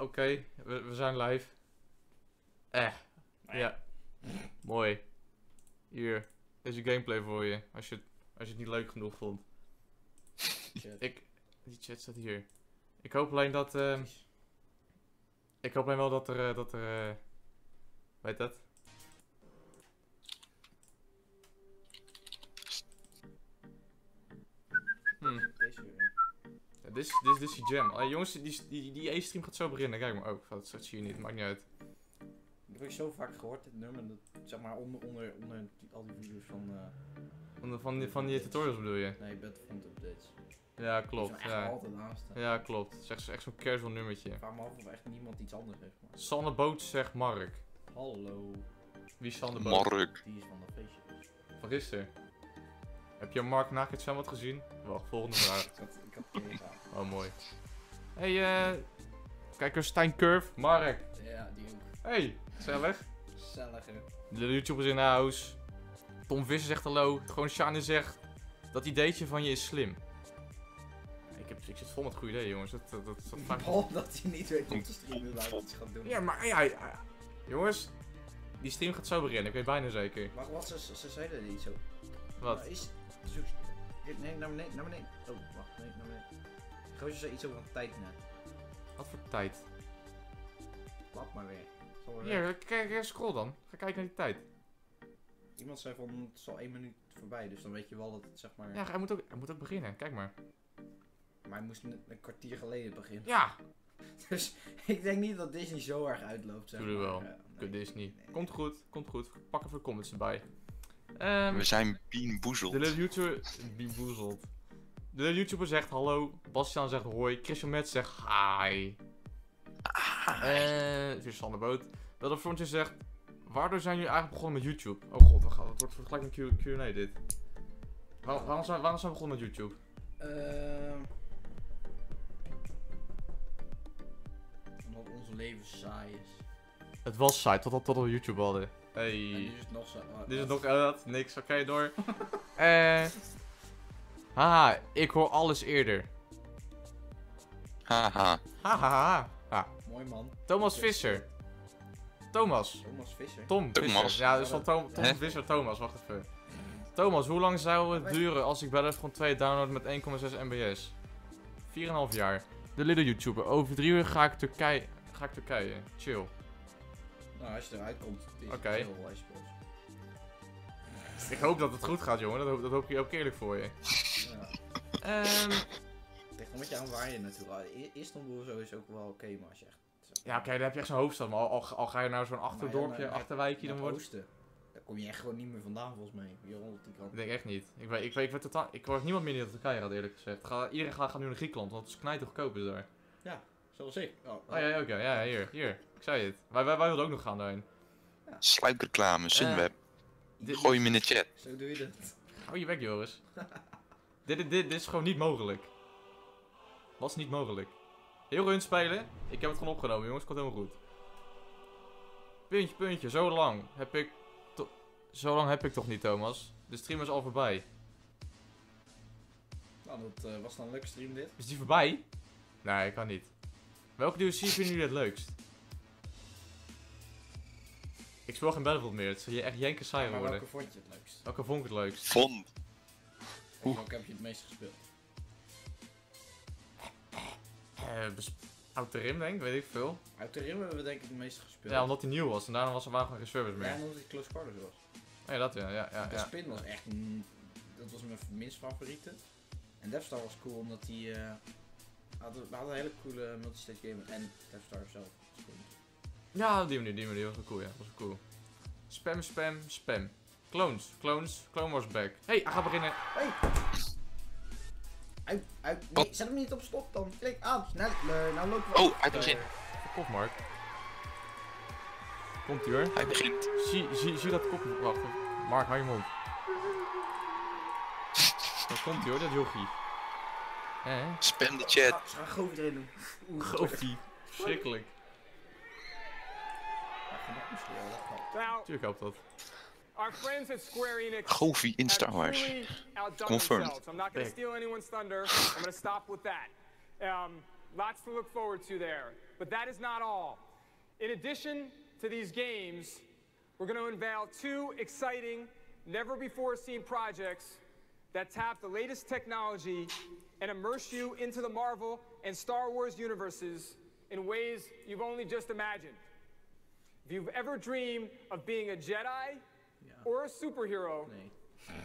Oké, we zijn live. Ja. Mooi. Hier, deze gameplay voor je. Als je het niet leuk genoeg vond. Die chat staat hier. Ik hoop alleen dat... ik hoop alleen wel dat er... weet dat? Ja, dit is die jam. Jongens, die E-stream gaat zo beginnen. Kijk maar. Oh, dat zie je niet. Maakt niet uit. Dat heb ik zo vaak gehoord, dit nummer. Dat, zeg maar onder al die video's van... Van die tutorials bedoel je? Nee, Battlefront updates. Ja, klopt. Die zijn echt altijd aanstaan. Ja, klopt. Het is echt zo'n casual nummertje. Ik vraag me af of echt niemand iets anders heeft. Maar... Sanne Boot zegt Mark. Hallo. Wie is Sanne Boot? Mark. Die is van dat feestje dus. Wat is er? Heb je Mark na het zwembad gezien? Wacht, volgende vraag. Ik had tegen. Oh, mooi. Hey, kijk eens, Stijn Curve. Mark. Ja, die ook. Hey, gezellig. Gezellig, hè. De YouTubers in huis. Tom Visser zegt hallo. Gewoon Shane zegt, dat ideetje van je is slim. Ik zit vol met goede ideeën, jongens. Dat vaak... dat hij niet weet om te streamen wat iets gaat doen. Ja, maar ja, jongens. Die stream gaat zo beginnen, ik weet bijna zeker. Maar wat, ze zeiden niet zo. Wat? Maar nee, naar beneden, naar beneden. Oh, wacht, nee, naar beneden. Gozer zei iets over een tijd net. Wat voor tijd? Laat maar weer. Hier, kijk, scroll dan. Ga kijken naar die tijd. Iemand zei van, het is al 1 minuut voorbij, dus dan weet je wel dat het zeg maar... Ja, hij moet ook beginnen, kijk maar. Maar hij moest een kwartier geleden beginnen. Ja! Dus ik denk niet dat Disney zo erg uitloopt, zeg maar. Doe wel. Nee, Disney. Nee. Komt goed. Pak even comments erbij. We zijn beanboezeld. De little YouTuber... Beanboezeld. De little YouTuber zegt hallo. Bastiaan zegt hoi. Christian Met zegt hi. Weer Sander Boot. Battlefront zegt... Waardoor zijn jullie eigenlijk begonnen met YouTube? Oh god, het wordt gelijk een Q&A dit. Waarom zijn we begonnen met YouTube? Omdat ons leven saai is. Het was saai, tot we YouTube hadden. Hey. En nu is het nog zo. Dit is nog niks, oké, door. Haha, ik hoor alles eerder. Haha. Haha. Mooi man. Thomas Visser. Thomas Visser? Tom Visser. Ja, dus van Tom Visser, Thomas, wacht even. Thomas, hoe lang zou het duren als ik Battlefront 2 download met 1,6 mbs? 4,5 jaar. De little YouTuber. Over 3 uur ga ik Turkije. Chill. Nou, als je eruit komt, is het chill, I suppose. Ik hoop dat het goed gaat, jongen. Dat hoop ik ook eerlijk voor je. Ja. Ligt een beetje aan waar je naartoe gaat. Istanbul zo is ook wel oké, maar als je echt... Ja, oké, dan heb je echt zo'n hoofdstad. Maar al ga je naar zo'n achterdorpje, achterwijkje, dan wordt... Daar kom je echt gewoon niet meer vandaan, volgens mij. Hier rond die kant. Ik denk echt niet. Ik weet niemand meer die naar Turkije gaat, eerlijk gezegd. Iedereen gaat nu naar Griekenland, want het is knijter goedkoop is daar. Ja, zoals ik. Ja, oké. Ja, hier. Ik zei het. Wij wilden ook nog gaan daarheen. Ja. Sluikreclame, Sunweb. Gooi hem in de chat. Zo doe je dat. Hou je weg, Joris. dit is gewoon niet mogelijk. Was niet mogelijk. Heel run spelen. Ik heb het gewoon opgenomen, jongens. Komt helemaal goed. Puntje. Zo lang heb ik toch niet, Thomas. De stream is al voorbij. Nou, dat was dan een leuke stream dit. Is die voorbij? Nee, kan niet. Welke DLC vinden jullie het leukst? Ik speel geen Battlefront meer. Het zal echt jenken saai worden. Welke vond je het leukst? Welke vond ik het leukst? Welke heb je het meest gespeeld? Outer Rim, denk ik. Weet ik veel. Outer Rim hebben we denk ik het meest gespeeld. Ja, omdat hij nieuw was. En daarna waren er geen servers meer. Ja, en omdat hij Close Quarters was. Ja, dat ja. De Spin was echt... Dat was mijn minst favoriete. En Death Star was cool omdat hij... we hadden een hele coole multistage game. En Death Star zelf was cool. Ja, die manier was wel cool, ja. Was wel cool. Spam. Clone Wars back. Hey, hij gaat beginnen. Hey! Nee, zet hem niet op stop dan. Klik aan. Nou lopen we. Oh, hij begint. Kop, Mark. Komt ie hoor. Hij begint. Zie dat kop. Wacht. Mark, hou je mond. Dan komt ie hoor, dat jochie. Spam de chat. Ze gaan Goofy erin doen. Goofy. Verschrikkelijk. Tuurlijk helpt dat. Our friends at Square Enix Goofy in Star Wars. Confirmed. I'm not going to steal anyone's thunder. I'm going to stop with that. Lots to look forward to there. But that is not all. In addition to these games, we're going to unveil 2 exciting, never-before-seen projects that tap the latest technology and immerse you into the Marvel and Star Wars universes in ways you've only just imagined. If you've ever dreamed of being a Jedi or a superhero,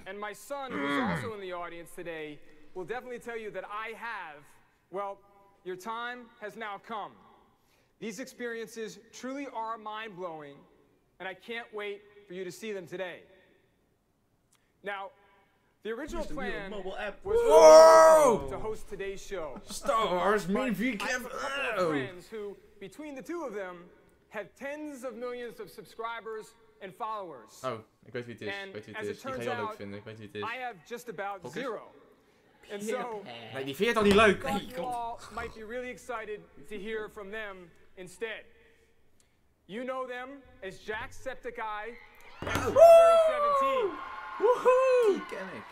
and my son, who's also in the audience today, will definitely tell you that I have, well, your time has now come. These experiences truly are mind-blowing, and I can't wait for you to see them today. Now, the original plan was to host today's show. Star Wars main I have a couple of friends who, between the 2 of them, have tens of millions of subscribers and followers. Oh, ik weet wie het is. And Ik weet wie as het it is. Die ga turns je wel leuk out, vinden. Ik weet wie het is. I have just about 0. And so, Nee, die vind je toch niet leuk? thought Nee, you kom. all might be really excited to hear from them instead. You know them as Jacksepticeye and Strawberry 17. Woehoe! Die ken ik.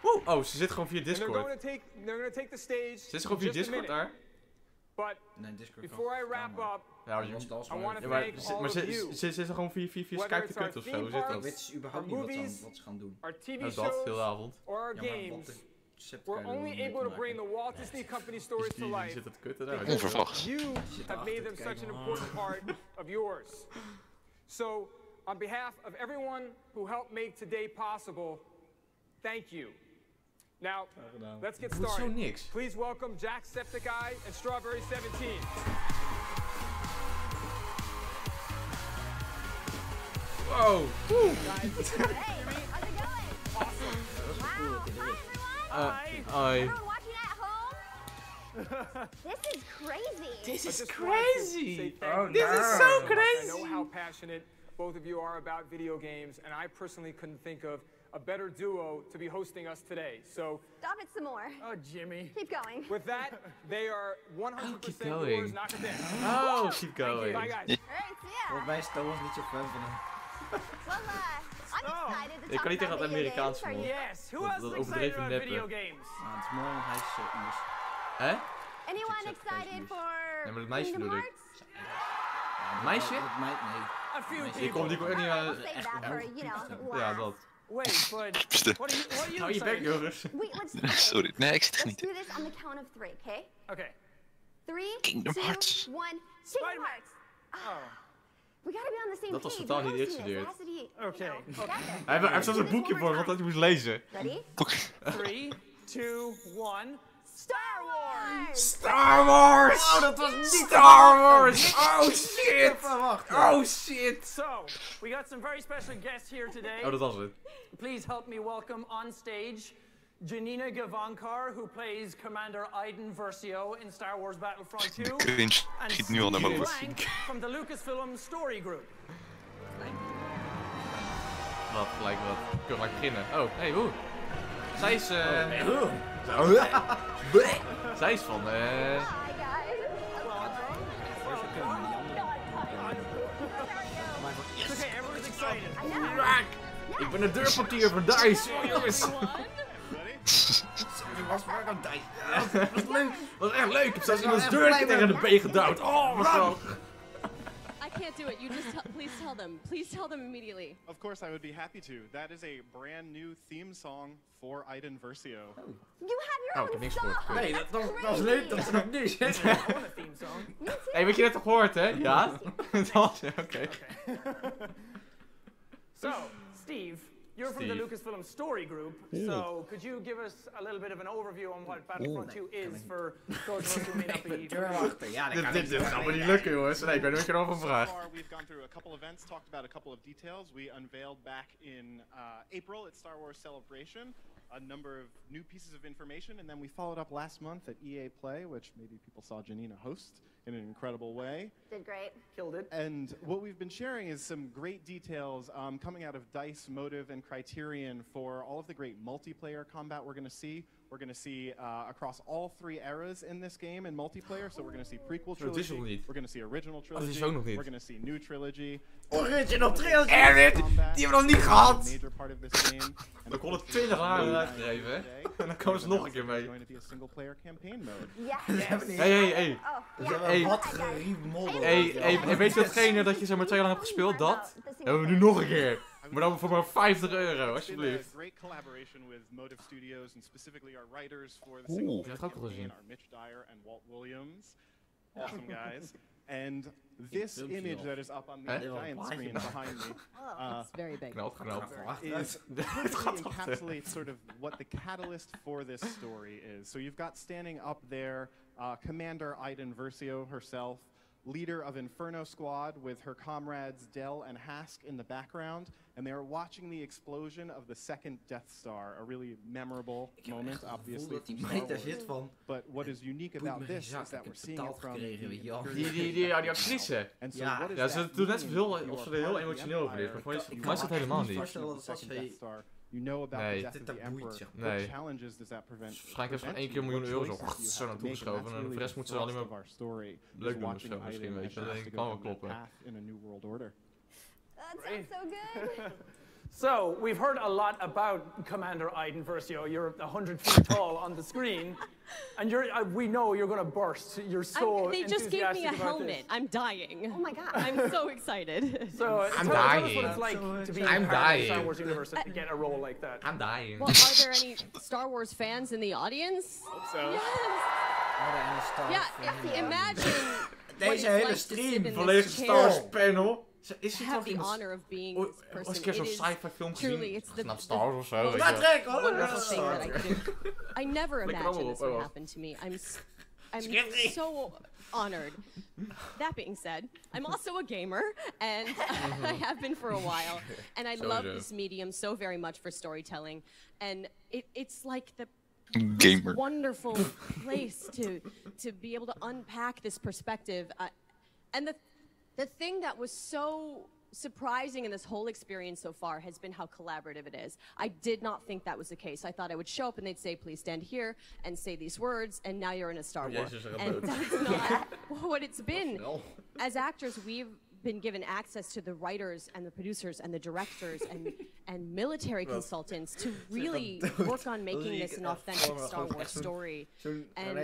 Woe. Oh, ze zit gewoon via And they're Discord. gonna take the stage. Ze is gewoon in via just a Discord minute. daar? But Nee, Discord before I wrap up, Ja, Dat was- dat was I want to Ja, maar thank ze, all maar of you. ze is er gewoon via Skype Whether it's gekut our of zo. theme Hoe zit parks, dat? weet ze überhaupt Our niet movies, wat ze gaan doen. our TV Nou, dat, heel de shows, avond. or our Ja, maar wat games, de concept we're kan je er only mee able to maken. bring the Walt Disney Company stories to Die life zit het kutten daar. because Onverwachts. you Zit have made them erachter te such an kijken. important part of yours. So, on behalf of everyone who helped make today possible, thank you. Now, let's get Doet zo started. niks. Please welcome Jacksepticeye and Strawberry 17. Wow. Guys, Hey, how's it going? awesome. Wow. Hi, everyone. Hi. Everyone watching at home? This is crazy. This I is just wanted to say crazy. thank you This is very so much. I know crazy. how passionate both of you are about video games, and I personally couldn't think of a better duo to be hosting us today. So, Stop it some more. oh, Jimmy. Keep going. With that, they are 100% keep yours, going. not a bit. Oh, keep going. Bye, guys. All right, so yeah. Volgens mij is Thomas niet zo fan van hem. Well, I'm Oh. excited to Ik talk kan niet tegen about dat video Amerikaans games. Are van you? Yes, who Dat- else dat is excited overdreven about neppen. video games? Nou, het is mooi, want hij is Iers. Hè? Anyone Zit excited zo for Nee, maar dat meisje Kingdom bedoel ik. Hearts? Meisje? Nee. A few Die Die komt people. ook niet Alright, aan. we'll save that for, you know, Ja, last. dat. Wait, but Pst. what are you Hou je bek, excited? jongens. Wait, let's Sorry. Nee, ik zit Let's niet. do this on the count of 3, okay? Okay. 3, Kingdom 2, Hearts. 1. Kingdom Spider-Man. Hearts. Oh. We gotta be on the same Dat was page. totaal We're niet hosting this. ingestudeerd. It has to be, you Okay. know, together. Hij heeft zelfs een boekje voor, want dat hij moest lezen. Ready? 3, 2, 1. Star Wars! Star Wars! Oh, dat was niet Star Wars! Oh shit! Oh shit! So, we got some very special guests here today. Oh, dat was het. Please help me welcome on stage Janina Gavankar, who plays Commander Iden Versio in Star Wars Battlefront 2. De cringe And schiet nu al naar Steve boven. Blank from the Lucasfilm Story Group. Wat, gelijk wat. Kunnen we maar beginnen. Oh, hey, hoe? Zij is, Zij is van, Hi, guys. First kunnen, maar die andere... Okay, everyone's excited. I know. ik ben de deurportier voor DICE. Oh, jongens. was maar een dijk. Dat was echt leuk. Ik heb zelfs iemands deurtje tegen de been gedouwd. Oh, wat zo. I can't do it. You just please tell them. Please tell them immediately. Of course, I would be happy to. That is a brand new theme song for Iden Versio. You have your Oh, ik heb own niks song. gehoord. Nee, That's dat was crazy. leuk dat ze dat nu zeggen. I want a theme song. Me too. Hé, weet je net toch gehoord, hè? Ja? Dat was oké. So, Steve, you're from the Steve. Lucasfilm Story Group. So, could you give us a little bit of an overview on what Battlefront 2 is for those of us who may not be Deur achter, ja, dat kan Dit niet. gaat me niet lukken, jongens. Nee, ik weet niet wat je erover So vraagt. far, we've gone through a couple events, talked about a couple of details. We unveiled back in April at Star Wars Celebration a number of new pieces of information, and then we followed up last month at EA Play, which maybe people saw Janina host in an incredible way. Did great. killed it. And what we've been sharing is some great details coming out of DICE, Motive, and Criterion for all of the great multiplayer combat we're going to see. We're going to see across all 3 eras in this game in multiplayer. So we're going to see prequel trilogy, we're going to see original trilogy, we're going to see new trilogy. Original trilogy! Die hebben we nog niet gehad! Major part of this game. We konden 20 jaar uitgegeven, hè? En dan komen ze nog een keer mee. Going to be a single player campaign mode. Hey. Wat geremoddeld. Hey, weet je datgene dat je zeg maar 2 jaar lang hebt gespeeld? Dat hebben we nu nog een keer. Maar dan voor maar €50, alsjeblieft. Great collaboration with Motive Studios and specifically our writers for the single player campaign are Mitch Dyer and Walt Williams. Awesome guys. And this image that is up on the giant screen behind me It's very big. is really encapsulates sort of what the catalyst for this story is. So you've got standing up there Commander Iden Versio herself, leader of Inferno Squad with her comrades Del and Hask in the background, and they are watching the explosion of the second Death Star, a really memorable moment, obviously from Star Wars. But what is unique about this is that we're seeing it from Die actrice. Ja, ze doen net of ze er heel emotioneel over is, maar voor mij is dat helemaal niet. You know about the death of the Emperor. What challenges does that prevent? Waarschijnlijk heeft ze van 1 keer €1 zo naartoe geschoven en de rest moet ze alleen maar leuk doen of zo misschien, weet je. Dat kan wel kloppen. That sounds so good. So, we've heard a lot about Commander Iden Versio. You're 100 feet tall on the screen, and we know you're going to burst. You're so They just gave me a helmet. This. I'm dying. Oh my god. I'm so excited. So, I'm tell us dying. what it's like to be I'm part of the dying. Star Wars universe and get a role like that. I'm dying. Well, are there any Star Wars fans in the audience? Hope so. Yes. Yeah, imagine Deze hele stream. Volledig Star Wars panel. Is het have toch the iemand... honor of being this person. Als ik een keer zo'n sci-fi film truly, gezien, it's the vanaf Star Wars of zo, weet je wonderful thing that I could do. I never imagined this would happen to me. I'm so honored. That being said, I'm also a gamer, and I have been for a while, and I love this medium so very much for storytelling, and it's like the wonderful place to be able to unpack this perspective, and the thing that was so surprising in this whole experience so far has been how collaborative it is. I did not think that was the case. I thought I would show up and they'd say, please stand here and say these words, and now you're in a Star Wars. And that's not what it's been. As actors, we've been given access to the writers and the producers and the directors and military consultants to really work on making this an authentic Star Wars story. And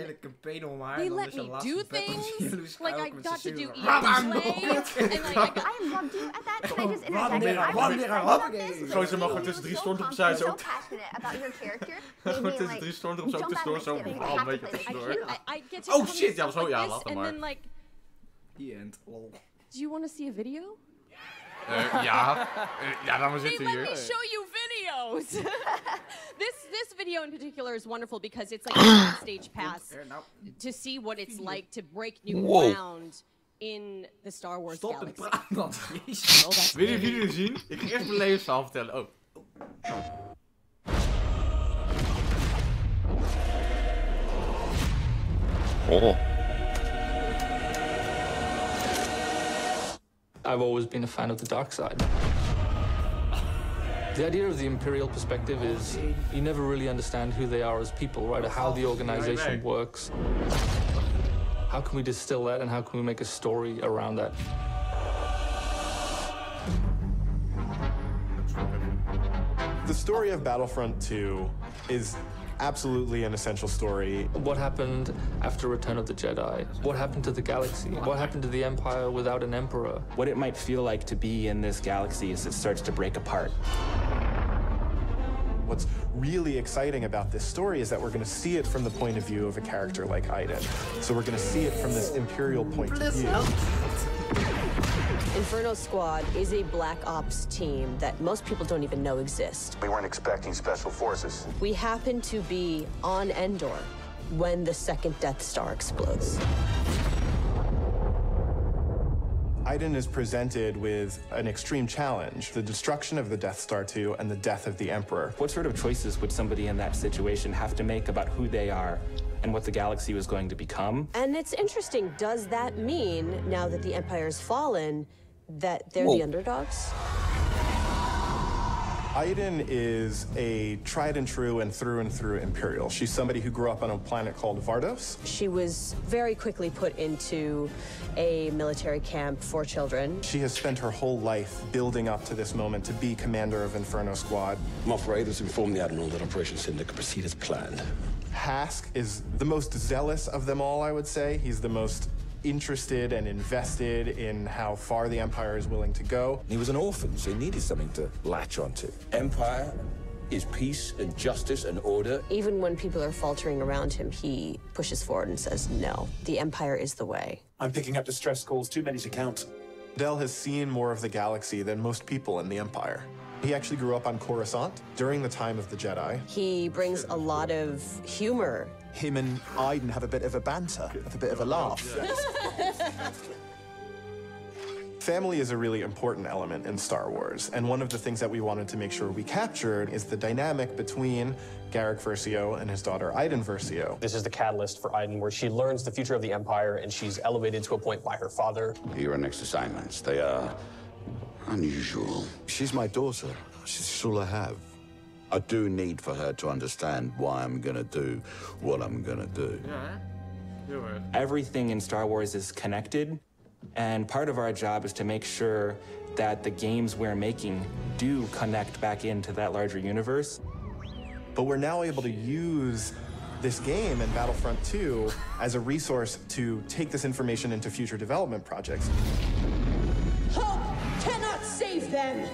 they let me do things, like I got to do play, and like I loved you at that. Can I just interject? Gewoon ze mogen tussen 3 stormtroopers zijn zo. So passionate about your character. Gewoon tussen 3 stormtroopers ook tussendoor zo. Een beetje tussendoor. I get to Oh shit, ja, zo ja, laat maar. The end. Lol. Do you want to see a video? Ja, dan zitten Let hier. me show you videos. this video in particular is wonderful because it's like a stage pass to see what it's like to break new ground in the Star Wars galaxy. Wil je de video zien? Ik ga eerst mijn levensverhaal vertellen. Oh. I've always been a fan of the dark side. The idea of the Imperial perspective is you never really understand who they are as people, right? Or how the organization works. How can we distill that and how can we make a story around that? The story of Battlefront 2 is absolutely an essential story. What happened after Return of the Jedi? What happened to the galaxy? What happened to the Empire without an emperor? What it might feel like to be in this galaxy as it starts to break apart. What's really exciting about this story is that we're going to see it from the point of view of a character like Iden. So we're going to see it from this Imperial point of view. Inferno Squad is a black ops team that most people don't even know exist. We weren't expecting special forces. We happen to be on Endor when the second Death Star explodes. Iden is presented with an extreme challenge, the destruction of the Death Star 2 and the death of the Emperor. What sort of choices would somebody in that situation have to make about who they are and what the galaxy was going to become? And it's interesting, does that mean, now that the Empire's fallen, that they're the underdogs? Aiden is a tried and true and through Imperial. She's somebody who grew up on a planet called Vardos. She was very quickly put into a military camp for children. She has spent her whole life building up to this moment to be commander of Inferno Squad. Moff Raiders informed the Admiral that Operation Cinder could proceed as planned. Hask is the most zealous of them all, I would say. He's the most interested and invested in how far the Empire is willing to go. He was an orphan, so he needed something to latch onto. Empire is peace and justice and order. Even when people are faltering around him, he pushes forward and says, no, the Empire is the way. I'm picking up distress calls, too many to count. Del has seen more of the galaxy than most people in the Empire. He actually grew up on Coruscant during the time of the Jedi. He brings a lot of humor. Him and Aiden have a bit of a banter, have a bit of a laugh. Family is a really important element in Star Wars, and one of the things that we wanted to make sure we captured is the dynamic between Garrick Versio and his daughter Aiden Versio. This is the catalyst for Aiden, where she learns the future of the Empire, and she's elevated to a point by her father. Your next assignments, they are unusual. She's my daughter. She's all I have. I do need for her to understand why I'm gonna do what I'm gonna do. Yeah, everything in Star Wars is connected, and part of our job is to make sure that the games we're making do connect back into that larger universe. But we're now able to use this game and Battlefront 2 as a resource to take this information into future development projects. Hope cannot save them!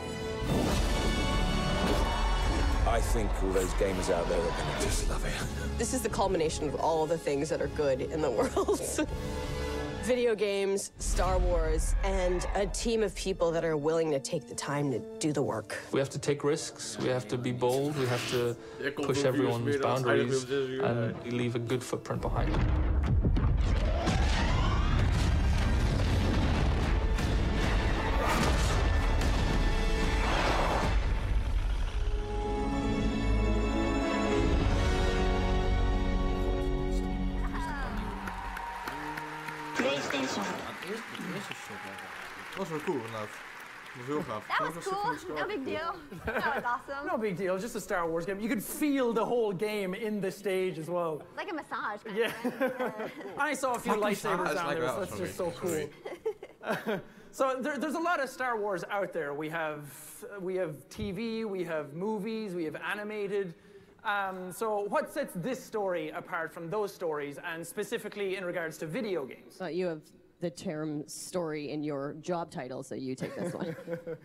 I think all those gamers out there are gonna just love it. This is the culmination of all of the things that are good in the world. Video games, Star Wars, and a team of people that are willing to take the time to do the work. We have to take risks, we have to be bold, we have to push everyone's boundaries and leave a good footprint behind. Dat was wel cool inderdaad. Dat was heel gaaf. That was cool. No big deal. That was awesome. No big deal. Just a Star Wars game. You could feel the whole game in the stage as well. Like a massage. I saw a few lightsabers down there, so that's just so cool. So there's a lot of Star Wars out there. We have TV, we have movies, we have animated. So what sets this story apart from those stories, and specifically in regards to video games? You have the term story in your job title, so you take this one.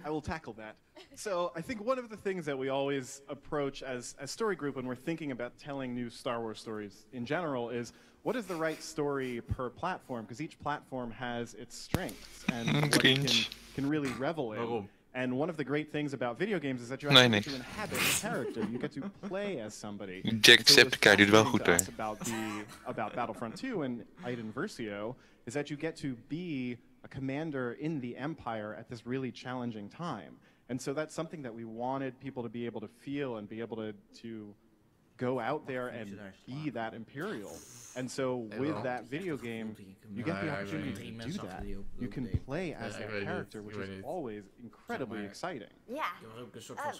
I will tackle that. So I think one of the things that we always approach as Story Group when we're thinking about telling new Star Wars stories in general is, what is the right story per platform? Because each platform has its strengths and what it can really revel in. And one of the great things about video games is that you actually get to inhabit a character. You get to play as somebody. Jacksepticeye doet wel goed, hè. About Battlefront 2 and Aiden Versio is that you get to be a commander in the Empire at this really challenging time. And so that's something that we wanted people to be able to feel and be able to go out there and be that Imperial. And so with that video game, you get the opportunity to do that. You can play as that character, which is always incredibly exciting. Yeah.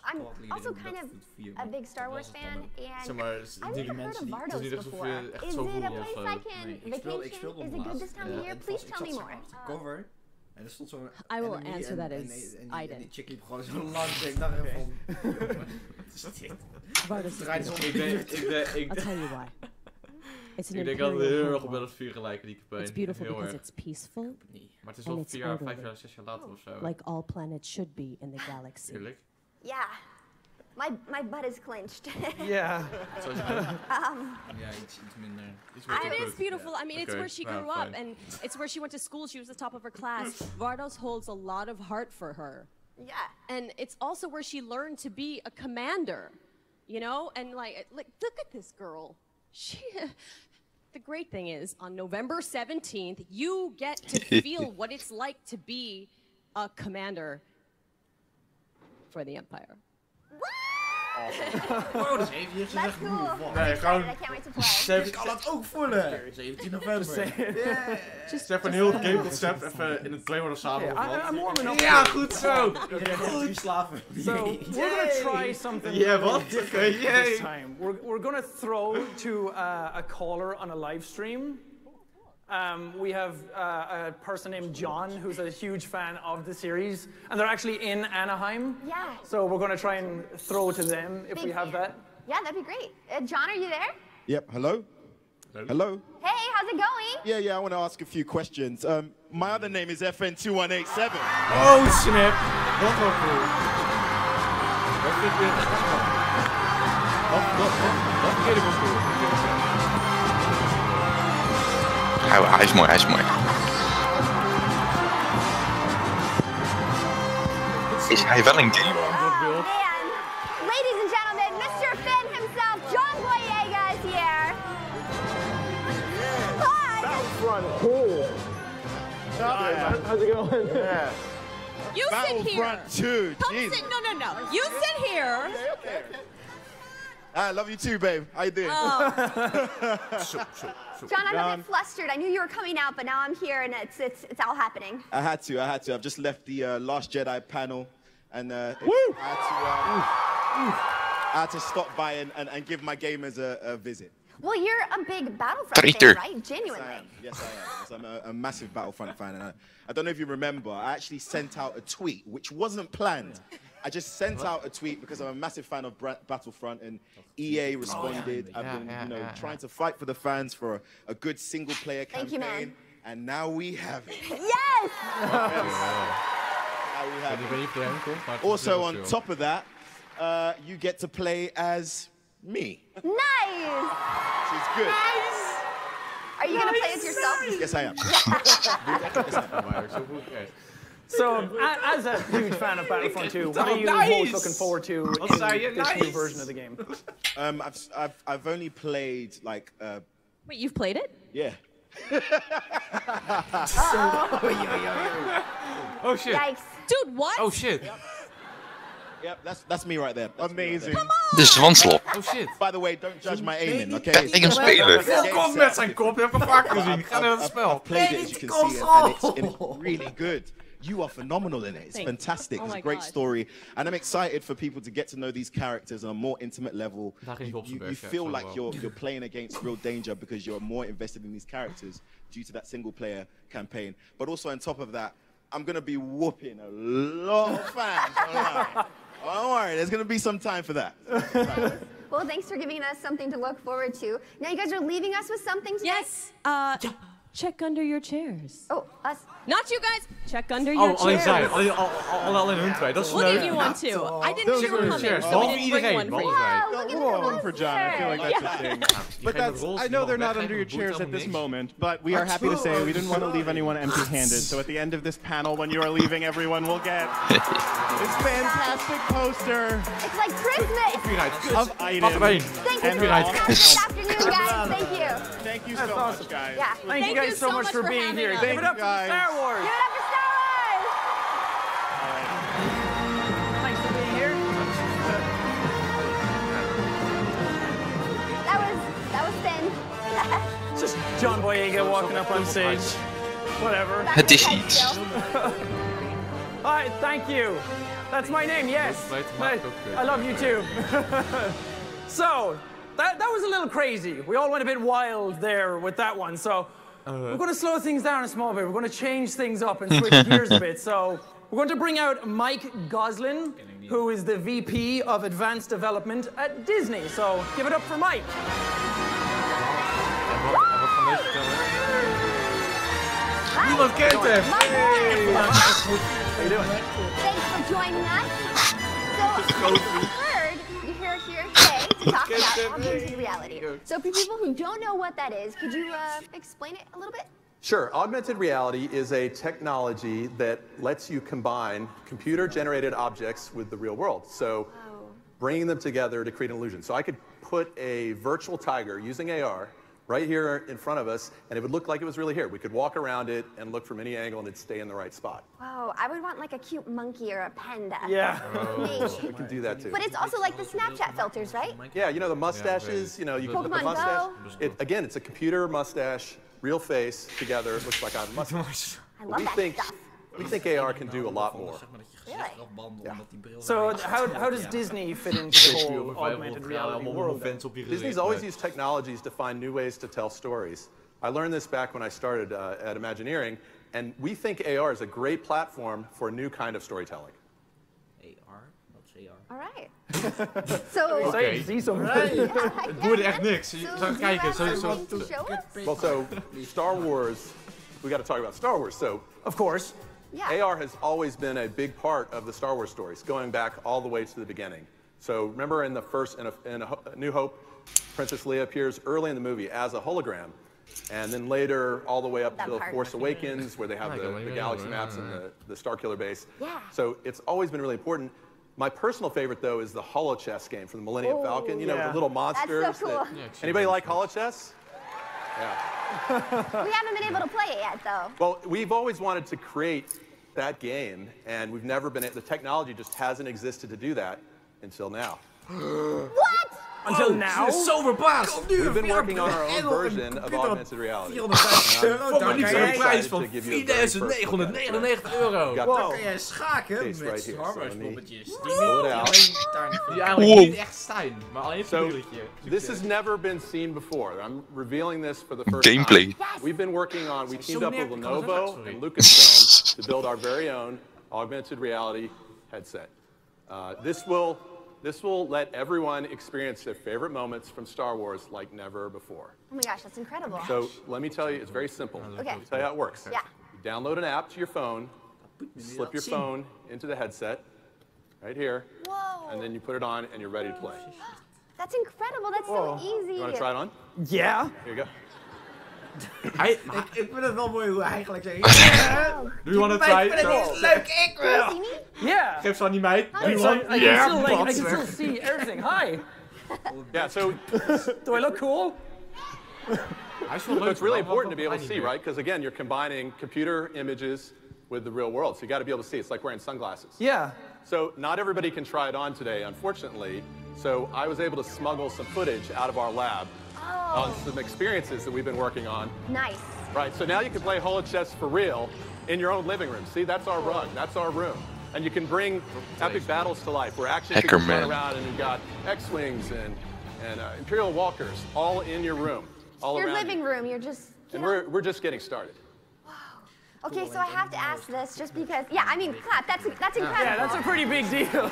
I'm also kind of a big Star Wars fan, and I've never heard of Vardos before. Is it a place I can vacation? Is it good this time of year? Please tell me more. Cover. En er stond zo'n I will answer that as Aiden. En die chick liep gewoon zo lang. Ik dacht even van... I'll tell you why. It's an ik denk dat we heel erg op Battlefield gelijken, die campagne. It's beautiful heel because erg. it's peaceful. Maar het is wel 4 jaar, 5 jaar, 6 jaar later of zo. Like all planets should be in the galaxy. Tuurlijk. Yeah. My butt is clenched. Yeah. It is beautiful. I mean, it's where she grew up, and it's where she went to school. She was the top of her class. Vardos holds a lot of heart for her. Yeah. And it's also where she learned to be a commander, you know? And like look at this girl. The great thing is, on November 17th, you get to feel what it's like to be a commander for the Empire. Wow, dat is even That's cool. Nee, gewoon... I can't wait to play. Ik kan dat ook voelen. 17 november. Just even een heel gameconcept even in het 2 woorden samengevat. I'm warming up. Ja, goed zo. Goed slaven. So we're gonna try something different this time. We're gonna throw to a caller on a live stream. We have a person named John who's a huge fan of the series, and they're actually in Anaheim. Yeah. So we're going to try and throw to them if we have that. Yeah, that'd be great. John, are you there? Yep. Hello? Hello? Hey, how's it going? Yeah, I want to ask a few questions. My other name is FN2187. Oh, snap. Dat wel cool. Dat vind ik helemaal cool. Hij is mooi, hij is mooi. Is hij wel een gamer? Man. Ladies and gentlemen, Mr. Finn himself, John Boyega is here. Hi. Battlefront, cool. How's it going? Yeah. You sit here. Battlefront 2, Come jeez. sit. No. You sit here. I love you too, babe. How you doing? Oh. John, I'm a bit flustered. I knew you were coming out, but now I'm here and it's all happening. I had to. I've just left the Last Jedi panel, and I had to stop by and give my gamers a visit. Well, you're a big Battlefront fan, right? Genuinely. Yes, I am. Yes, I'm a massive Battlefront fan, and I don't know if you remember, I actually sent out a tweet, which wasn't planned. I just sent out a tweet because I'm a massive fan of Battlefront, and EA responded. I've been, trying to fight for the fans for a good single-player campaign. Thank you, man. And now we have it. Yes! Also, on top of that, you get to play as me. Nice! She's good. Nice! Are you going to play as yourself? Yes, I am. So, as a huge fan of Battlefront 2, what are you most looking forward to in this new version of the game? I've only played like. Wait, you've played it? Yeah. Oh shit! Yikes! Dude, what? Oh shit! Yep, that's me right there. That's amazing. Come on! De zwanslop. Oh shit! By the way, don't judge my aiming, okay? Ik hem spelen. Kom met zijn kop, je hebt hem vaak gezien. Ga naar het spel. I've played it, as you can see, and it's really good. You are phenomenal in it. It's fantastic. It's a great story. And I'm excited for people to get to know these characters on a more intimate level. You feel like you're playing against real danger because you're more invested in these characters due to that single-player campaign. But also on top of that, I'm going to be whooping a lot of fans online. Don't worry, there's going to be some time for that. Well, thanks for giving us something to look forward to. Now you guys are leaving us with something today? Yes. Check under your chairs. Oh, us. Not you guys. Check under your chairs. Alleen zij. Alleen hun twee. Dat is We'll give you one too. I didn't see you coming, so we didn't bring one for you. One for John. I feel like that's a thing. But I know they're not under your chairs at this moment, but we are happy to say we didn't want to leave anyone empty-handed. So at the end of this panel, when you are leaving, everyone will get this fantastic poster. It's like Christmas. Of items. Thank you. Good afternoon, guys. Thank you. Thank you so much, guys. Yeah. Thank you guys so much for being here. Give it up for Star Wars. Give it up for Star Wars. Thanks for being here. That was Finn. Just John Boyega walking up on stage. Whatever. Het is iets. All right, thank you. That's my name, yes. I love you too. So, that was a little crazy. We all went a bit wild there with that one. So, we're going to slow things down a small bit. We're going to change things up and switch gears a bit. So, we're going to bring out Mike Goslin, who is the VP of Advanced Development at Disney. So, give it up for Mike. Niemand kent hem. How you doing? Thanks for joining us. So, you're here today to talk about augmented reality. So for people who don't know what that is, could you explain it a little bit? Sure. Augmented reality is a technology that lets you combine computer-generated objects with the real world. So bringing them together to create an illusion. So I could put a virtual tiger using AR right here in front of us, and it would look like it was really here. We could walk around it and look from any angle, and it'd stay in the right spot. Wow, I would want like a cute monkey or a panda. Yeah. We can do that too. But it's also like the Snapchat filters, right? Yeah, you know the mustaches, you know, you put the mustache. Again, it's a computer mustache, real face together. It looks like I have a mustache. I love that stuff. We think AR can do a lot more. Really? So how does Disney fit into the whole augmented reality world? Disney's always used technologies to find new ways to tell stories. I learned this back when I started at Imagineering, and we think AR is a great platform for a new kind of storytelling. AR? What's AR? All right. So, Oké. Het boerde echt niks. Je zou kijken. Well, so Star Wars, we got to talk about Star Wars. So, of course, AR has always been a big part of the Star Wars stories, going back all the way to the beginning. So remember in the first, in A New Hope, Princess Leia appears early in the movie as a hologram. And then later, all the way up to Force Awakens, where they have the galaxy maps and the Starkiller base. Yeah. So it's always been really important. My personal favorite, though, is the Holo Chess game from the Millennium Falcon. You know, the little monsters. That's so cool. Anybody like Holo Chess? Yeah. We haven't been able to play it yet, though. Well, we've always wanted to create that game, and we've never been, the technology just hasn't existed to do that until now. What? Until now? Zo verbaasd. We've been working on our own version of augmented reality. Voor niet zo'n prijs van €4.999. Dan kan jij schaken met Star Wars poppetjes. Die eigenlijk niet echt zijn, maar alleen een figuurtje. This has never been seen before. I'm revealing this for the first Gameplay. time. We've been working on, we teamed up with Lenovo and Lucasfilm to build our very own augmented reality headset. This will let everyone experience their favorite moments from Star Wars like never before. Oh my gosh, that's incredible. So let me tell you, it's very simple. Okay. I'll tell you how it works. Yeah. You download an app to your phone, you slip your phone into the headset, right here, Whoa. and then you put it on and you're ready to play. That's incredible. That's so easy. You want to try it on? Yeah. Here you go. Ik vind het wel mooi hoe hij eigenlijk zegt. Do you want to try it? Leuk, ik wil. Yeah. Geef ze aan die meid. I can still see everything. Hi. Yeah, so do I look cool? It's really important to be able to see, right? Because again, you're combining computer images with the real world. So you got to be able to see. It's like wearing sunglasses. Yeah. So not everybody can try it on today, unfortunately. So I was able to smuggle some footage out of our lab on some experiences that we've been working on. Nice. Right, so now you can play Holo Chess for real in your own living room. See, that's our rug, that's our room. And you can bring epic battles to life where action figures run around and you've got X-Wings and Imperial Walkers all in your room, all your around living room, you're just... And we're just getting started. Okay, so I have to ask this just because, yeah, I mean, clap, that's incredible. Yeah, that's a pretty big deal.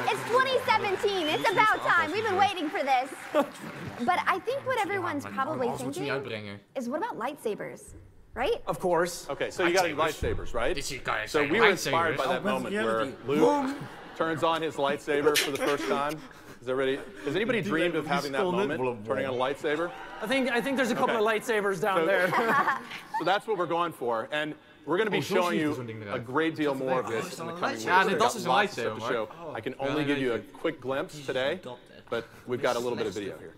It's 2017, it's about time. We've been waiting for this. But I think what everyone's probably thinking is, what about lightsabers, right? Of course. Okay, so you got any lightsabers, right? So we were inspired by that moment where Luke turns on his lightsaber for the first time. Has anybody dreamed of having that moment, turning on a lightsaber? I think there's a couple of lightsabers down there. So that's what we're going for, and we're going to be showing you a great deal more of this in the coming weeks. We've got lots of stuff to show. I can only give you a quick glimpse today, but we've got a little bit of video here.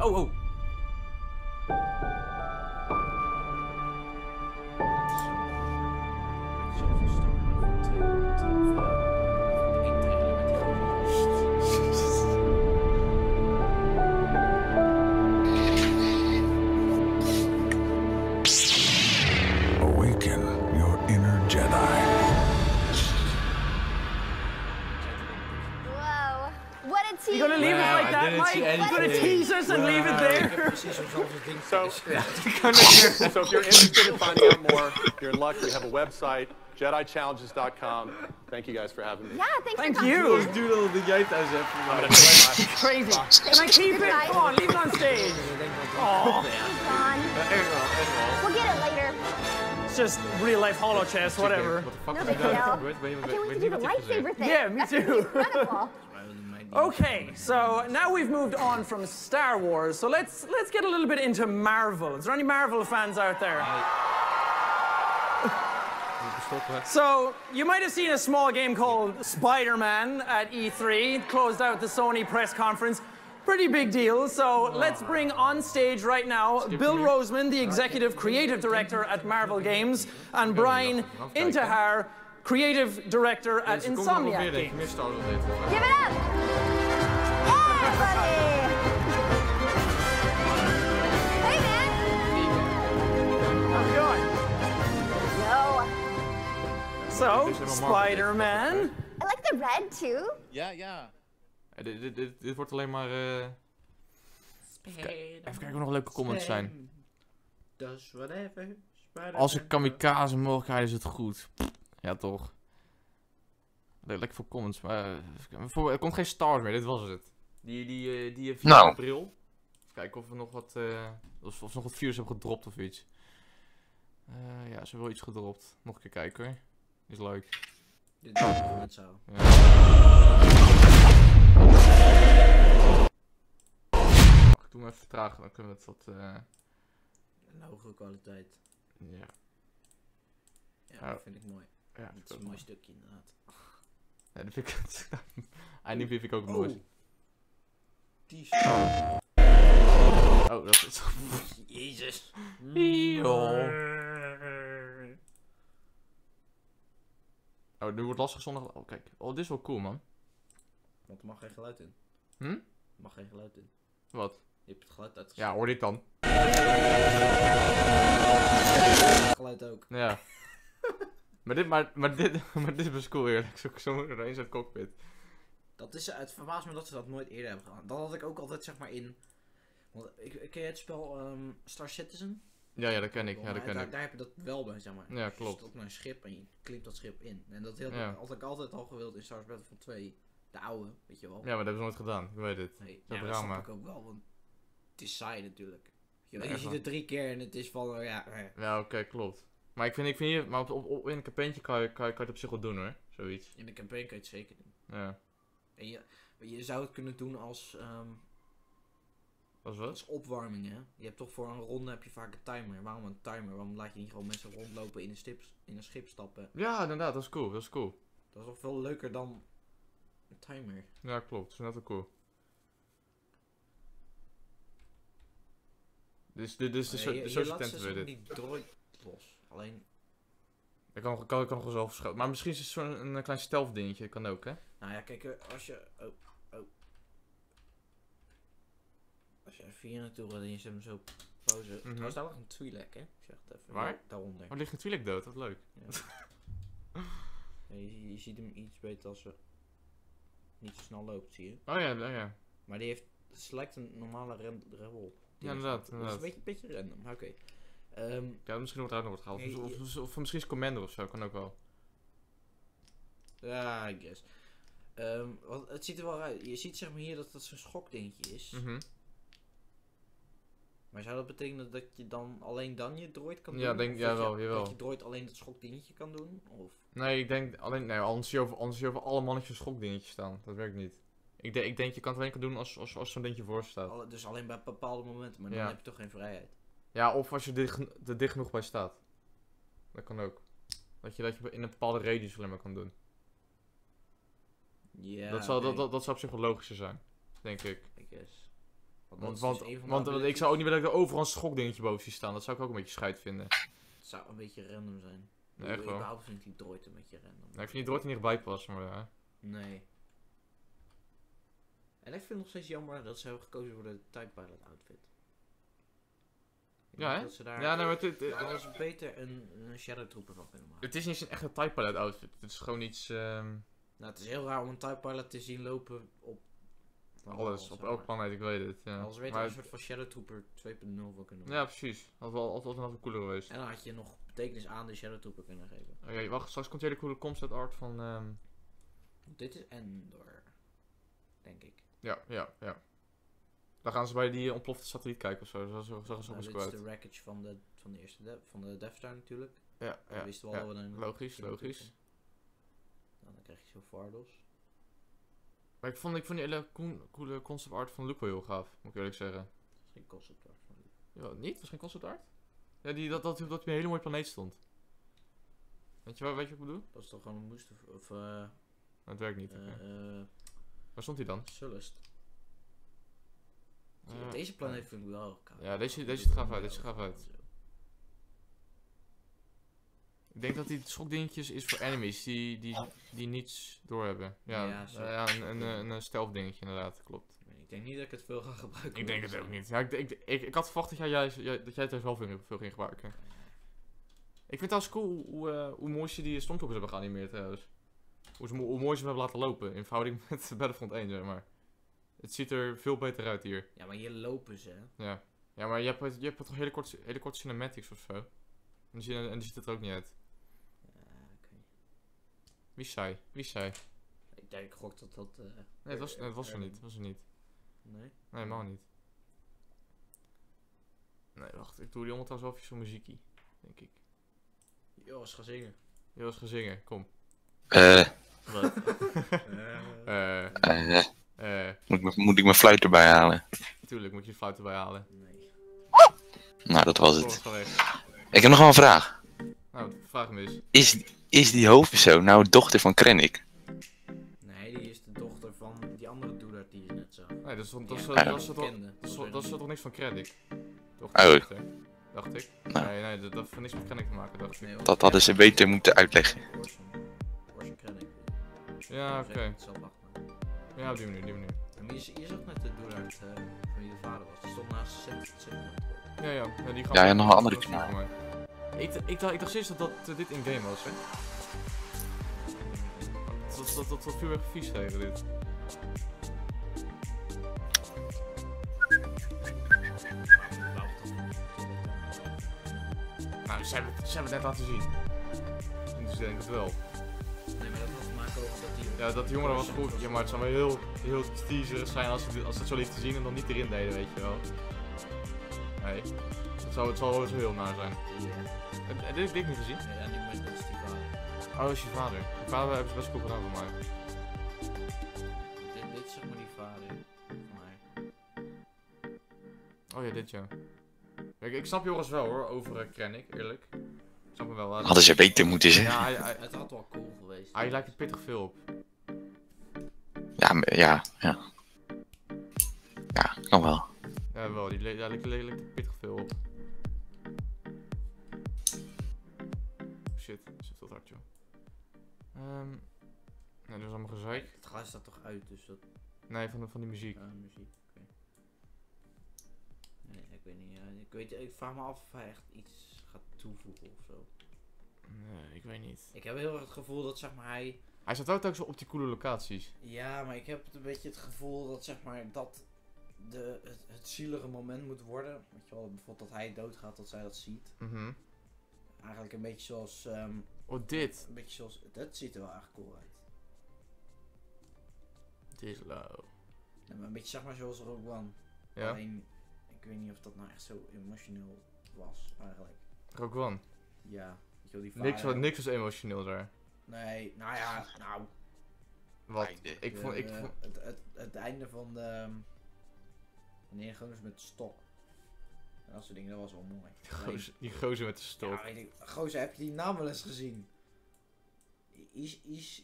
Oh. Awaken your inner Jedi. Whoa. What a tease. You're gonna leave us like that, Mike? You're gonna tease us and leave it there? So if you're interested in finding out more, you're in luck. We have a website, JediChallenges.com. Thank you guys for having me. Yeah, thanks Thank for you. coming. Doe dat de jij thuis hebt. Crazy. Can I keep it? Come on, leave it on stage. Oh. We'll get it later. It's just real life holo chess, whatever. No big deal. I can't wait to do the lightsaber thing. Yeah, me too. Incredible. Okay, so now we've moved on from Star Wars, so let's get a little bit into Marvel. Is there any Marvel fans out there? So, you might have seen a small game called Spider-Man at E3. It closed out the Sony press conference. Pretty big deal. So let's bring on stage right now Bill Roseman, the executive creative director at Marvel Games, and Brian Intihar, creative director at Insomniac Games. Give it up! Hey, buddy! Hey, man! How's it going? Yo. So, Spider-Man. I like the red too. Ja. Dit wordt alleen maar... Even kijken of er nog leuke comments zijn. Does whatever. Als een kamikaze mogelijkheid is het goed. Ja, toch. Lekker veel comments, maar... er komt geen Star Wars meer, dit was het. Die 4 april. Even kijken of we nog wat... of ze nog wat views hebben gedropt of iets. Ja, ze hebben wel iets gedropt. Nog een keer kijken hoor. Is leuk. Dit is net zo. Ja. Ik doe hem even vertragen, dan kunnen we het wat... Een hogere kwaliteit. Ja. Ja, dat vind ik mooi. Ja, dat is een mooi stukje inderdaad. Ja, dat vind ik... Eindelijk vind ik ook mooi. Die oh, dat is... Jezus. Oh, nu wordt lastig zondag... Oh, kijk. Oh, dit is wel cool, man. Want er mag geen geluid in. Er mag geen geluid in. Wat? Je hebt het geluid uitgezet. Ja, hoor dit dan. Geluid ook. Ja. maar dit was cool eerlijk. Zo ineens uit het cockpit. Dat is, het verbaast me dat ze dat nooit eerder hebben gedaan. Dat had ik ook altijd zeg maar in... Want, ken je het spel Star Citizen? Ja, dat ken ik. Ja, dat ken ik. Daar heb je dat wel bij, zeg maar. Ja, klopt. Je staat op een schip en je klimt dat schip in. En dat had ik altijd al gewild in Star Wars Battlefront 2. De oude, weet je wel. Ja, maar dat hebben ze nooit gedaan. Ik weet het. Nee, dat snap ik ook wel, want het is saai natuurlijk. Je ziet het 3 keer en het is van, Ja, oké, klopt. Maar ik vind hier, maar in een campaigntje kan je het op zich wel doen hoor. Zoiets. In de campaign kan je het zeker doen. Ja. En je zou het kunnen doen als... Als wat? Als opwarming, hè. Je hebt toch voor een ronde heb je vaak een timer. Waarom een timer? Waarom laat je niet gewoon mensen rondlopen in een schip stappen? Ja, inderdaad, dat is cool. Dat is cool. Dat is toch veel leuker dan een timer. Ja, klopt. Dat is net wel cool. Dus social tent weer dit. Die droid los. Alleen... Ik kan nog wel zelf verschuiven. Maar misschien is het zo'n klein stealth dingetje. Kan ook, hè? Nou ja, kijk, als je... Als je F4 naartoe gaat en je zet hem zo pauze. Trouwens, daar lag een Twi'lek, hè? Ik zeg het even. Waar? Daaronder. Oh, ligt een Twi'lek dood? Wat leuk. Ja. Je ziet hem iets beter als ze niet zo snel loopt, zie je? Oh ja. Maar die heeft... Het lijkt een normale rebel. Ja, inderdaad. Dat is een beetje random, oké. Ja, misschien wordt het uit nog wat gehaald. Of misschien is Commander of zo, kan ook wel. Ja, I guess. Want het ziet er wel uit. Je ziet zeg maar hier dat dat zo'n schokdingetje is. Maar zou dat betekenen dat je dan alleen je droid kan doen? Ja, jawel. Dat je droid alleen dat schokdingetje kan doen? Of? Nee, ik denk alleen... Nee, anders zie je over alle mannetjes schokdingetjes staan. Dat werkt niet. Ik denk je kan het alleen doen als zo'n dingetje voor staat. Dus alleen bij bepaalde momenten, maar dan heb je toch geen vrijheid? Ja, of als je er dicht genoeg bij staat. Dat kan ook. Dat je in een bepaalde radius alleen maar kan doen. Ja, dat zou op zich wel logischer zijn. Denk ik. I guess. Want ik zou ook niet willen dat ik er overal een schokdingetje boven zie staan. Dat zou ik ook een beetje scheid vinden. Het zou een beetje random zijn. Nee, echt wel. Überhaupt vind ik die droid een beetje random. Nee, ik vind die droid er niet bij passen, maar ja. Nee. En ik vind het nog steeds jammer dat ze hebben gekozen voor de TIE Pilot outfit. Ja, hè? Dat ze daar hadden ze beter een Shadow Trooper van kunnen maken. Het is niet een echte TIE Pilot outfit. Het is gewoon iets... Nou, het is heel raar om een TIE Pilot te zien lopen op... Alles, op elke planeet, ik weet het. Ja. Als we weten een soort van Shadow Trooper 2.0 van kunnen maken. Ja, precies. Dat was altijd nog cooler geweest. En dan had je nog betekenis aan de Shadow Trooper kunnen geven. Oké, wacht, straks komt hele coole concept art van... Dit is Endor, denk ik. Ja. Dan gaan ze bij die ontplofte satelliet kijken of zo. Dit is de wreckage van de Death Star natuurlijk. Ja. Wisten we al logisch. Dan krijg je zo Vardos. Maar ik vond die hele coole concept art van Luke wel heel gaaf, moet ik eerlijk zeggen. Dat is geen concept art van Luke. Ja, niet? Was geen concept art? Ja, dat hij op een hele mooie planeet stond. Weet je wat ik bedoel? Dat is toch gewoon een moest of... Dat werkt niet. Waar stond hij dan? Sullust. Deze planeet vind ik wel koud. Ja, deze ziet gaaf uit. Deze ziet gaaf uit. Ik denk dat die schokdingetjes is voor enemies die niets doorhebben. Ja, een stealth dingetje inderdaad, klopt. Ik denk niet dat ik het veel ga gebruiken. Ik denk het ook niet. Ja, ik had verwacht dat jij het er wel veel ging gebruiken. Ik vind het trouwens cool hoe mooi ze die stormtroopers hebben geanimeerd trouwens. Hoe mooi ze hem hebben laten lopen in verhouding met Battlefront 1, zeg maar. Het ziet er veel beter uit hier. Ja, maar hier lopen ze, hè? Ja, maar je hebt toch hele korte cinematics of zo. En die ziet het er ook niet uit. Okay. Wie is zij? Ik gok dat nee, het was er niet. Nee? Nee, helemaal niet. Nee, wacht. Ik doe die ondertussen wel even zo'n muziekie, denk ik. Joris, ga zingen. Joris, ga zingen. Kom. Wat? Moet ik mijn fluit erbij halen? Tuurlijk moet je je fluit erbij halen. Nee. Nou, dat was het. Ik heb nog wel een vraag. Nou, vraag me eens. Is die hoofdpersoon nou dochter van Krennic? Nee, die is de dochter van die andere doeler die je net zag. Nee, dat is toch niks van Krennic? Dacht ik. Nou. Nee, dat heeft niks met Krennic te maken, dacht ik. Dat hadden ze beter moeten uitleggen. Ja, oké. Ja, op die manier. Je zag net de doeler uit van wie de vader was. Die stond naast de Ja, die ja, nog een andere kanaal. Ik dacht steeds dat dit in-game was, hè. Dat viel erg vies tegen dit. Nou, ze hebben het net laten zien. Dus ik denk het wel. Nee, maar dat was maken over dat die... Ja, dat jongen was goed. Ja, maar het zou wel heel teaserig zijn als ze het zo lieten zien en dan niet erin deden, weet je wel. Nee. Het zal wel zo heel naar zijn. Ja. Dit heb ik niet gezien. Ja, die moment, dat is die vader. Oh, dat is je vader. Je vader hebben ze best cool gedaan voor mij. Dit is zeg maar die vader. Oh ja, dit ja. Kijk, ik snap Joris wel hoor, over Krennic, eerlijk. Ik snap hem wel. Hadden ze beter moeten zijn. Ja, het had wel cool geweest. Hij lijkt er pittig veel op. Ja, kan wel. Ja, wel. Die lijkt er pittig veel op. Shit, dat zit wat hard, joh. Nee, dat is allemaal gezeik. Het geluid staat toch uit, dus dat... Nee, van die muziek. Muziek, oké. Nee, ik weet niet. Ik vraag me af of hij echt iets gaat toevoegen of zo. Nee, ik weet niet. Ik heb heel erg het gevoel dat, zeg maar, hij... Hij staat ook zo op die coole locaties. Ja, maar ik heb een beetje het gevoel dat, zeg maar, dat het zielige moment moet worden. Weet je wel, bijvoorbeeld dat hij doodgaat, dat zij dat ziet. Eigenlijk een beetje zoals... dit. Een beetje zoals... Dat ziet er wel echt cool uit. Dit is low. Ja, maar een beetje, zeg maar, zoals Rogue One. Ja. Alleen, ik weet niet of dat nou echt zo emotioneel was, eigenlijk. Rogue One? Ja. Weet je wel, die vader... Niks was emotioneel daar. Nee, nou ja, Wat? Ik vond... Het einde van de... Wanneer gewoon eens met de stok. En dat soort dingen, dat was wel mooi. Die gozer met de stok. Ja, weet ik. Gozer, heb je die naam wel eens gezien?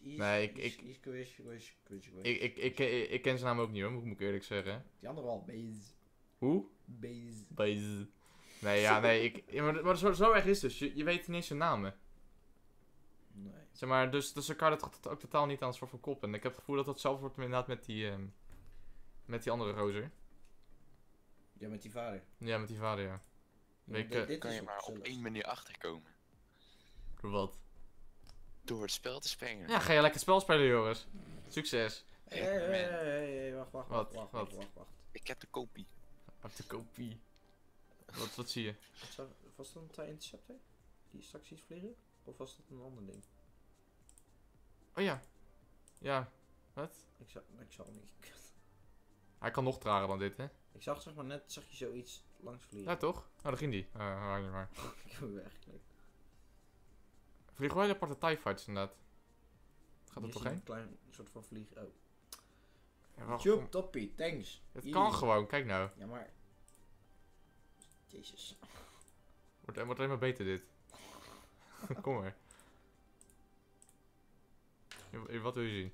Nee, ik ken zijn naam ook niet hoor, moet ik eerlijk zeggen. Die andere wel, Baze. Hoe? Baze. Nee, maar zo erg is dus. Je weet niet eens zijn namen. Nee. Zeg maar, dus elkaar dat ook totaal niet aan het soort van kop. En ik heb het gevoel dat dat zelf wordt inderdaad met die andere gozer. Ja, met die vader. Ja, met die vader, ja. Dit kan je maar op één manier achterkomen. Door wat? Door het spel te spelen. Ja, ga je lekker het spel spelen, Joris. Succes. Hey, wacht. Ik heb de kopie. Wat zie je? Was dat een TIE Interceptor? Die straks iets vliegen? Of was dat een ander ding? Oh ja. Ja. Wat? Ik zal niet. Hij kan nog trager dan dit, hè? Ik zag, zeg maar, net je zoiets langs vliegen. Ja, toch? Oh, daar ging die. Niet maar. Ik heb hem weggeklikt. Vliegen wel hele aparte TIE fighters inderdaad. Gaat er toch heen? Een klein soort van vlieg. Oh. Ja, Joep, toppie, thanks. Het kan gewoon, kijk nou. Ja, maar... Jezus. Wordt alleen maar beter dit. Kom maar. Wat wil je zien?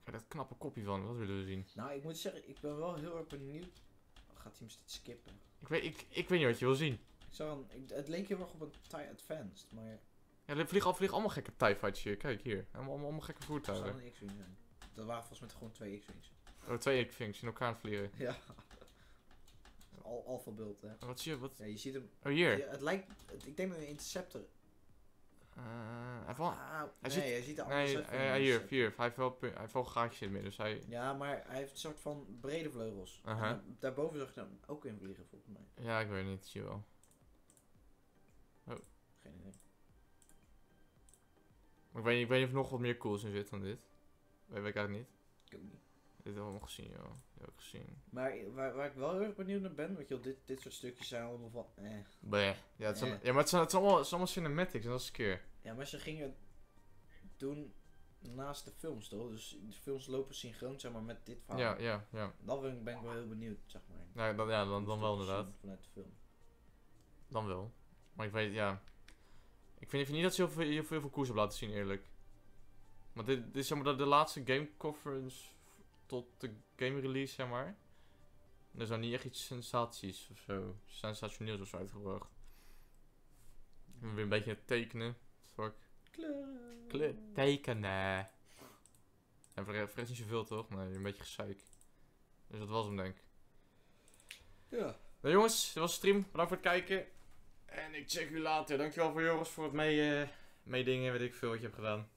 Kijk, dat knappe kopje van, wat willen we zien? Nou, ik moet zeggen, ik ben wel heel erg benieuwd. Gaat hij hem steeds skippen? Ik weet niet wat je wil zien. Het leek heel erg op een TIE Advanced, maar... Ja, er vliegen allemaal gekke TIE Fighters hier. Kijk hier, allemaal gekke voertuigen. Dat zou een X-Wing zijn. Dat waren volgens mij gewoon 2 X-Wings. Oh, 2 X-Wings in elkaar aan het vliegen. Ja. Alpha beeld, hè. Wat zie je? Wat? Ja, je ziet hem... Oh, hier. Ja, het lijkt... Ik denk dat een Interceptor... hij ziet er anders uit. Hier. Hij heeft wel gaatjes in het midden, dus hij... Ja, maar hij heeft een soort van brede vleugels. Daarboven zag je hem ook in vliegen, volgens mij. Ja, ik weet niet, zie je wel. Oh. Geen idee. Maar ik weet niet of er nog wat meer cools in zit dan dit. Weet ik eigenlijk niet. Ik ook niet. Dit hebben we allemaal gezien, joh. Heb ik gezien. Maar waar ik wel heel erg benieuwd naar ben, weet je wel, dit soort stukjes zijn allemaal van... Bleh. Ja, maar het is allemaal cinematics en dat is een keer. Ja, maar ze gingen doen naast de films, toch? Dus de films lopen synchroon, zeg maar, met dit verhaal. Ja. Dat ben ik wel heel benieuwd, zeg maar. Dan wel inderdaad. Vanuit de film. Dan wel. Maar ik weet, ja... Ik vind niet dat ze heel veel koers hebben laten zien, eerlijk. Maar dit is zeg maar de laatste game conference tot de game release, zeg maar. Er is nou niet echt iets sensaties of zo. Sensationeels of zo uitgebracht. En weer een beetje tekenen. Fuck. Kleur. Tekenen. En vergeet niet zoveel toch? Nee, een beetje gezeik. Dus dat was hem, denk ik. Ja. Nou jongens, dit was de stream. Bedankt voor het kijken. En ik check u later. Dankjewel voor Joris voor het meedingen. Weet ik veel wat je hebt gedaan.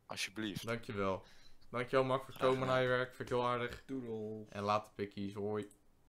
Alsjeblieft. Dankjewel. Dankjewel Mark voor het komen naar je werk. Vind ik heel aardig. Doedel. En later pikkies. Hoi.